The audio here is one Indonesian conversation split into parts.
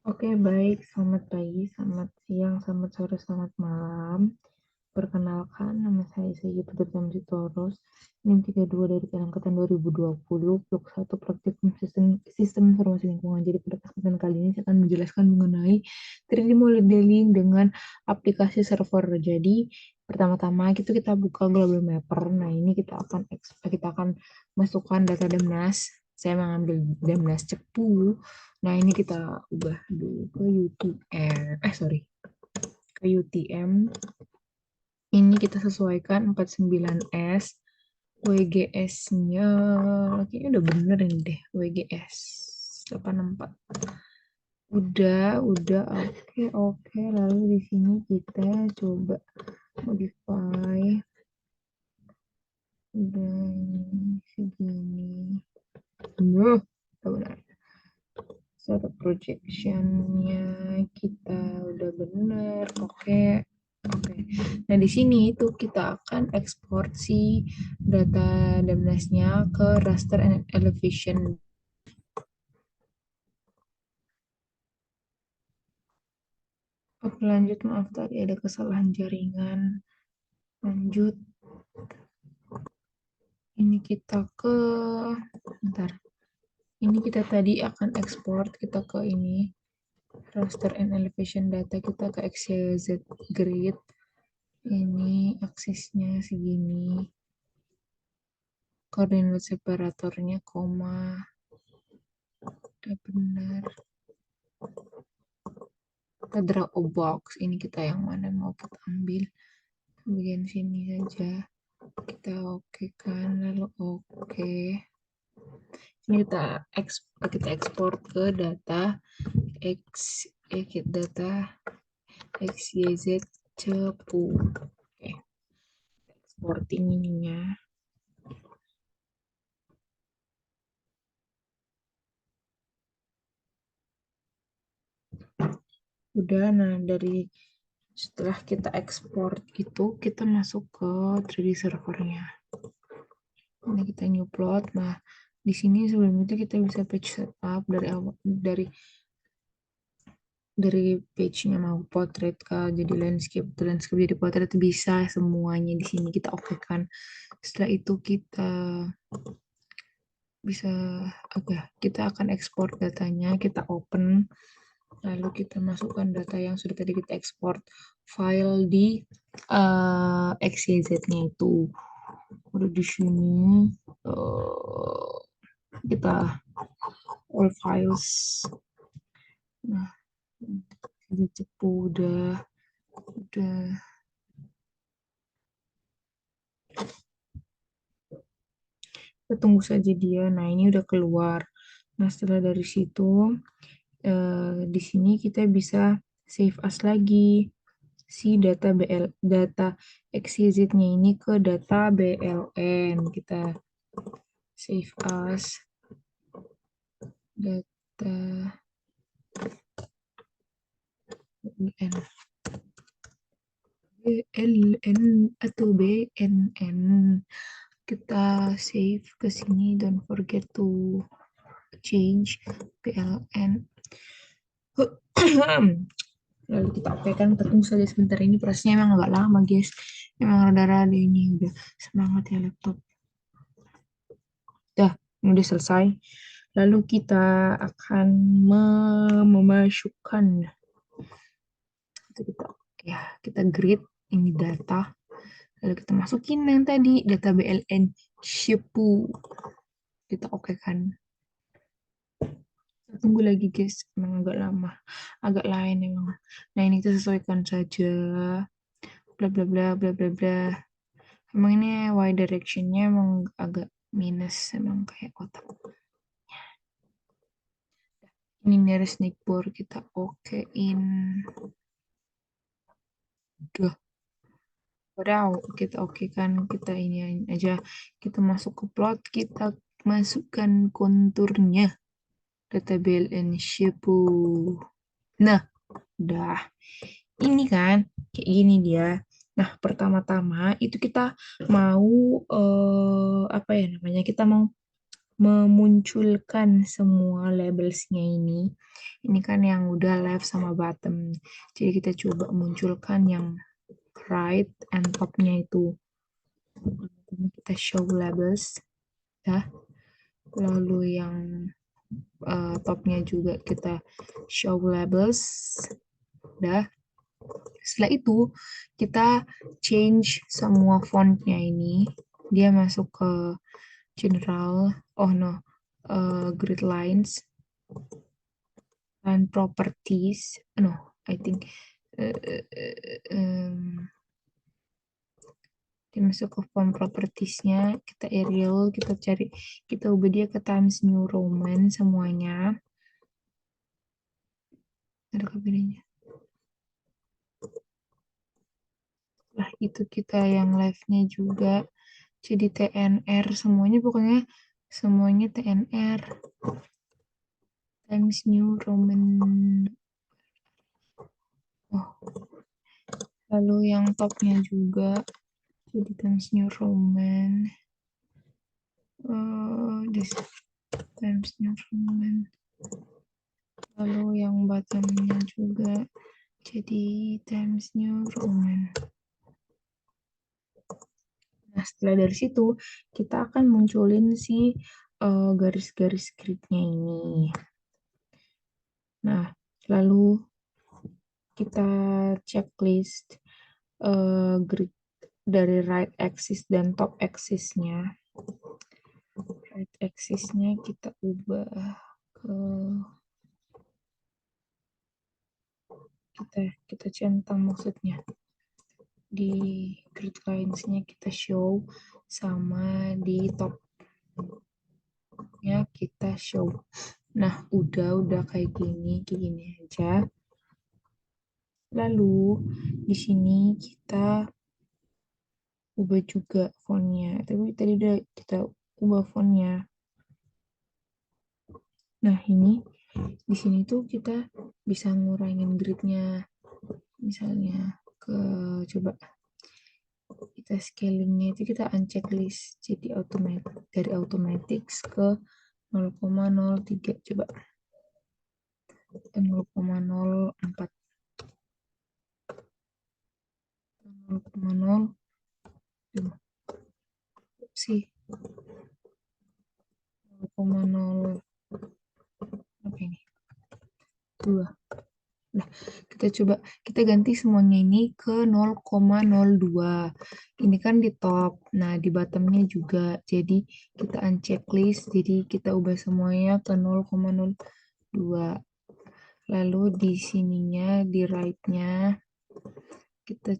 Oke, baik. Selamat pagi, selamat siang, selamat sore, selamat malam. Perkenalkan, nama saya Segi Putra Sitorus. NIM 32 dari Angkatan 2020, Blok 1 Praktikum Sistem Informasi Lingkungan. Jadi pada kesempatan kali ini saya akan menjelaskan mengenai 3D modeling dengan aplikasi server. Jadi pertama-tama kita buka Global Mapper. Nah, ini kita akan masukkan data Demnas. Saya mengambil Demnas Cepu. Nah, ini kita ubah dulu ke ke UTM. Ini kita sesuaikan 49S. WGS-nya kayaknya udah bener ini deh, WGS 84. Udah, oke. Lalu di sini kita coba modify dan segini. Benar. Setup projectionnya kita udah bener, oke. Nah di sini itu kita akan ekspor si data Damnasnya ke raster and elevation. Oke, lanjut, maaf tadi ada kesalahan jaringan. Lanjut, ini kita ke bentar. Ini kita tadi akan ekspor kita ke ini raster and elevation data kita ke XYZ grid. Ini aksesnya segini, koordinat separatornya koma, udah benar. Kita drag a box, ini kita yang mana mau kita ambil bagian sini saja, kita oke kan, lalu oke. Ini kita ekspor ke data data XYZ cepu. Oke, exporting ininya. Udah, nah dari setelah kita ekspor itu kita masuk ke 3D servernya. Ini kita new plot. Nah, di sini sebelum itu kita bisa page setup dari awal, dari page-nya mau portrait kah, jadi landscape jadi portrait, bisa semuanya di sini kita oke kan. Setelah itu kita bisa kita akan ekspor datanya, kita open, lalu kita masukkan data yang sudah tadi kita ekspor file di XYZ-nya itu. Udah di sini kita all files. Nah, ini cepu udah. Kita tunggu saja dia. Nah, ini udah keluar. Nah, setelah dari situ di sini kita bisa save as lagi si data XYZ-nya ini ke data BLN. Kita save as data BLN atau BNN. Kita save ke sini, don't forget to change PLN. Lalu kita kan, tunggu saja sebentar, ini prosesnya emang agak lama guys, emang rada-rada ini. Udah semangat ya laptop. Udah selesai. Lalu kita akan memasukkan kita grid ini data, lalu kita masukin yang tadi data BLN Shepu, kita oke kan. Tunggu lagi guys, emang agak lama, agak lain emang. Nah, ini kita sesuaikan saja, bla bla bla bla bla bla. Emang ini y directionnya emang agak minus, emang kayak otak. Ini nearest neighbor kita okein. Udah kita oke kan, kita ini aja, kita masuk ke plot, kita masukkan konturnya data BLN Shepu. Nah, udah ini kan kayak gini dia. Nah, pertama-tama itu kita mau apa ya namanya, kita mau memunculkan semua labelsnya ini. Ini kan yang udah left sama bottom. Jadi kita coba munculkan yang right and top-nya itu. Kita show labels. Ya. Lalu yang top-nya juga kita show labels. Dah. Setelah itu kita change semua fontnya ini. Dia masuk ke general, grid lines and properties. No, I think dia masuk ke form propertiesnya. Kita Arial, kita cari, kita ubah dia ke Times New Roman semuanya. Ada bedanya. Nah, itu kita yang live-nya juga. Jadi TNR semuanya, pokoknya semuanya TNR. Times New Roman. Oh. Lalu yang topnya juga jadi Times New Roman. This Times New Roman. Lalu yang bottomnya juga jadi Times New Roman. Nah, setelah dari situ, kita akan munculin si garis-garis gridnya ini. Nah, lalu kita checklist grid dari right axis dan top axis-nya. Right axis-nya kita ubah ke kita centang maksudnya. Di grid lines-nya kita show sama di top-nya kita show. Nah, udah kayak gini aja. Lalu di sini kita ubah juga fontnya. Tapi tadi udah kita ubah fontnya. Nah, ini di sini tuh kita bisa ngurangin gridnya. Misalnya coba kita scalingnya itu kita uncheck list, jadi dari automatics ke 0,03 coba 0,04 0,0 sih 0,0 apa ini 2. Nah, kita ganti semuanya ini ke 0,02. Ini kan di top. Nah, di bottomnya juga. Jadi kita uncheck list. Jadi kita ubah semuanya ke 0,02. Lalu di sininya, di right-nya, kita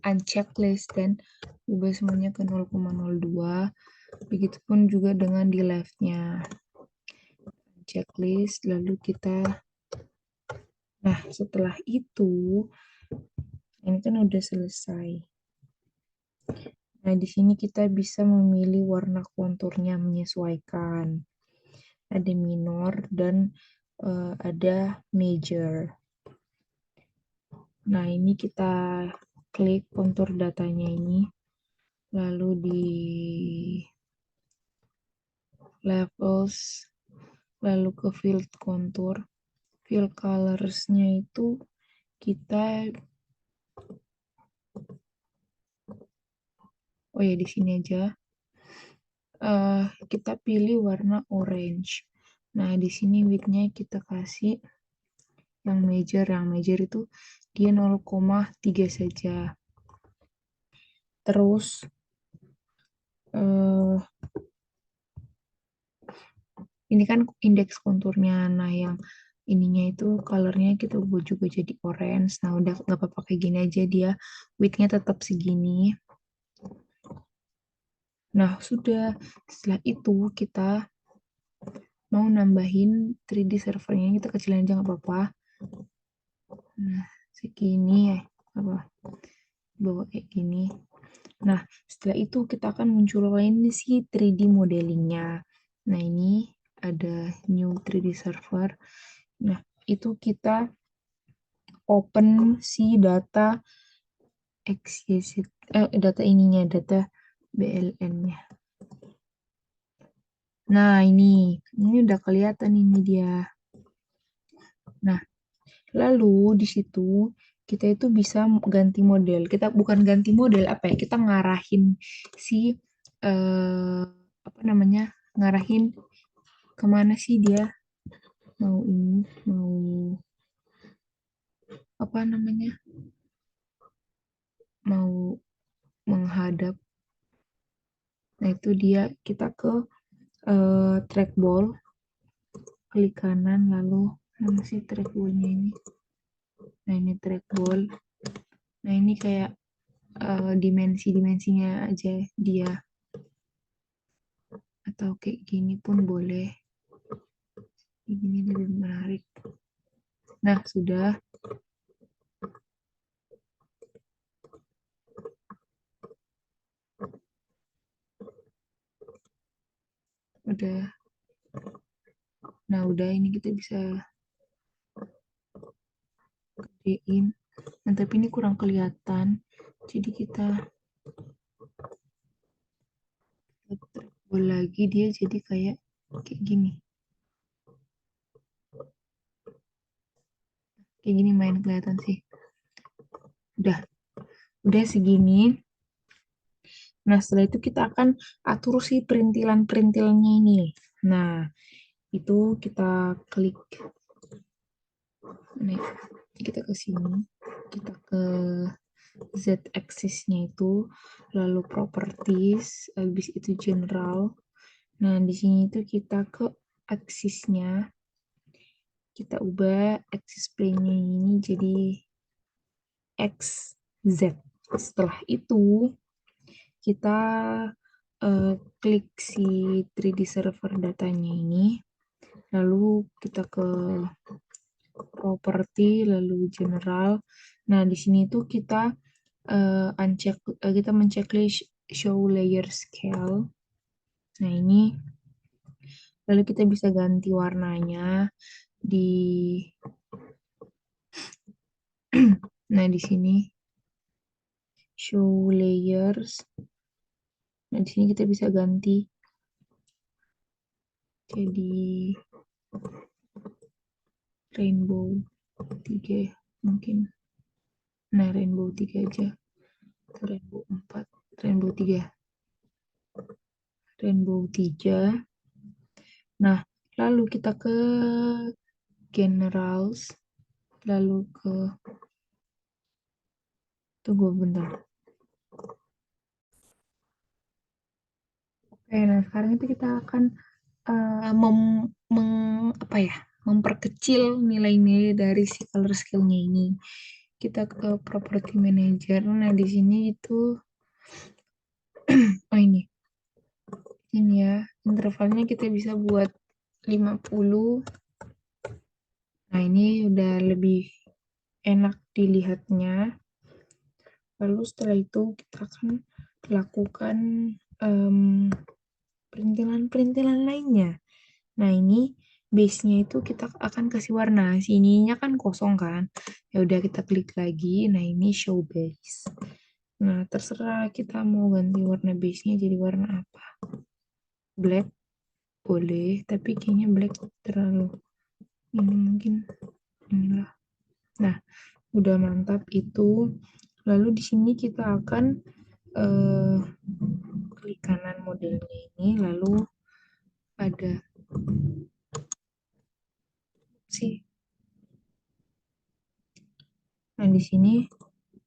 uncheck list dan ubah semuanya ke 0,02. Begitupun juga dengan di left-nya. Checklist, lalu kita nah, setelah itu ini kan udah selesai. Nah, di sini kita bisa memilih warna konturnya menyesuaikan. Ada minor dan ada major. Nah, ini kita klik kontur datanya ini. Lalu di levels, lalu ke field kontur. Fill colors-nya itu kita di sini aja. Kita pilih warna orange. Nah, di sini width-nya kita kasih yang major. Yang major itu dia 0,3 saja. Terus ini kan indeks konturnya. Nah, yang ininya itu colornya kita buat juga jadi orange. Nah, udah nggak apa-apa kayak gini aja, dia width-nya tetap segini. Nah, sudah. Setelah itu kita mau nambahin 3D servernya, kita kecilin aja nggak apa-apa. Nah, segini ya, apa bawa kayak gini. Nah, setelah itu kita akan munculin si 3D modelingnya. Nah, ini ada new 3D server. Nah, itu kita open si data data ininya, data BLN-nya. Nah, ini udah kelihatan ini dia. Nah, lalu di situ kita itu bisa ganti model. Kita bukan ganti model apa ya? Kita ngarahin si apa namanya? Ngarahin kemana sih dia mau ini mau apa namanya? Mau menghadap. Nah, itu dia kita ke trackball, klik kanan lalu mana sih trackballnya ini? Nah, ini trackball. Nah, ini kayak dimensi-dimensinya aja dia atau kayak gini pun boleh. Ini lebih menarik. Nah, sudah. Udah. Nah, udah ini kita bisa gedein. Nah, tapi ini kurang kelihatan. Jadi kita trackball lagi dia jadi kayak gini. Kayak gini main kelihatan sih. Udah segini. Nah, setelah itu kita akan atur si perintilan-perintilannya ini. Nah, itu kita klik. Nih, kita ke sini. Kita ke Z-axis-nya itu, lalu properties, habis itu general. Nah, di sini itu kita ke axis-nya. Kita ubah axis plane-nya ini jadi XZ. Setelah itu, kita klik si 3D server datanya ini, lalu kita ke property, lalu general. Nah, di sini tuh kita kita menceklis show layer scale. Nah, ini lalu kita bisa ganti warnanya di nah di sini show layers. Nah, di sini kita bisa ganti jadi rainbow 3 mungkin. Nah, rainbow 3 aja. Atau rainbow 4, rainbow 3. Rainbow 3. Nah, lalu kita ke generals, lalu ke tunggu bentar. Oke, nah sekarang itu kita akan apa ya, memperkecil nilai-nilai dari si color skill-nya ini. Kita ke property manager. Nah, di sini itu oh ini ya, intervalnya kita bisa buat 50. Nah, ini udah lebih enak dilihatnya. Lalu setelah itu kita akan lakukan perintilan-perintilan lainnya. Nah, ini base-nya itu kita akan kasih warna. Sininya kan kosong kan. Ya udah kita klik lagi. Nah, ini show base. Nah, terserah kita mau ganti warna base-nya jadi warna apa. Black boleh, tapi kayaknya black terlalu ini mungkin inilah. Nah, udah mantap itu. Lalu di sini kita akan eh, klik kanan modelnya ini, lalu ada sih. Nah, di sini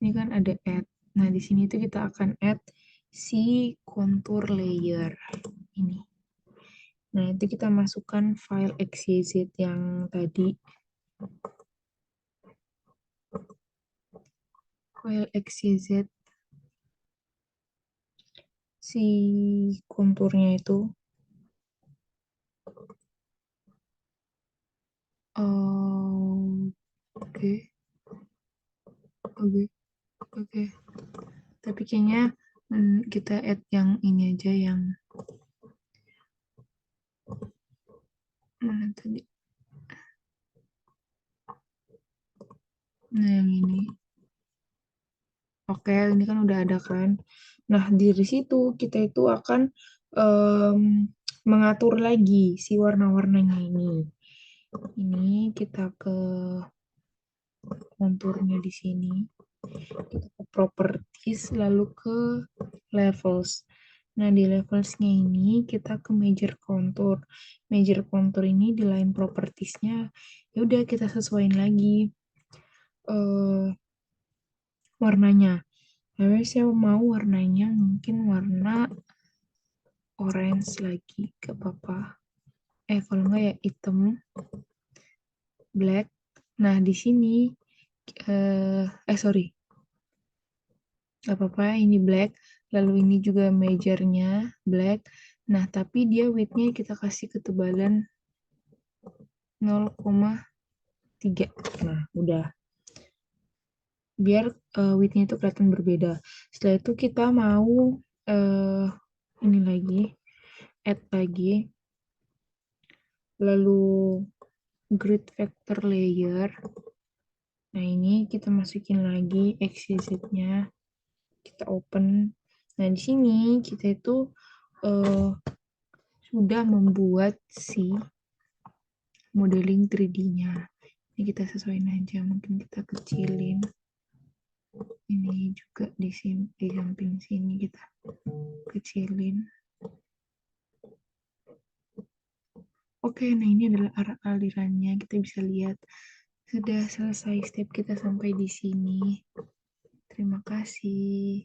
ini kan ada add. Nah, di sini tuh kita akan add si contour layer ini. Nah, itu kita masukkan file XYZ yang tadi. File XYZ si konturnya itu. Oke, oke, oke. Tapi kayaknya kita add yang ini aja yang mana tadi? Nah, yang ini. Oke, ini kan udah ada kan. Nah, dari situ kita itu akan mengatur lagi si warna-warnanya ini. Ini kita ke konturnya di sini, kita ke properties, lalu ke levels. Nah, di levelsnya ini kita ke measure contour. Measure contour ini di line propertiesnya, ya udah kita sesuaiin lagi warnanya. Lalu saya mau warnanya mungkin warna orange lagi, ke apa-apa. Kalau enggak ya hitam, black. Nah, di sini sorry, gak apa-apa, ini black. Lalu ini juga measure-nya black. Nah, tapi dia width-nya kita kasih ketebalan 0,3. Nah, udah. Biar width-nya itu kelihatan berbeda. Setelah itu kita mau ini lagi, add lagi. Lalu grid vector layer. Nah, ini kita masukin lagi XYZ-nya. Kita open. Nah, di sini kita itu sudah membuat si modeling 3D-nya. Ini kita sesuaiin aja, mungkin kita kecilin. Ini juga di sini, di samping sini kita kecilin. Oke, nah ini adalah alirannya. Kita bisa lihat sudah selesai step kita sampai di sini. Terima kasih.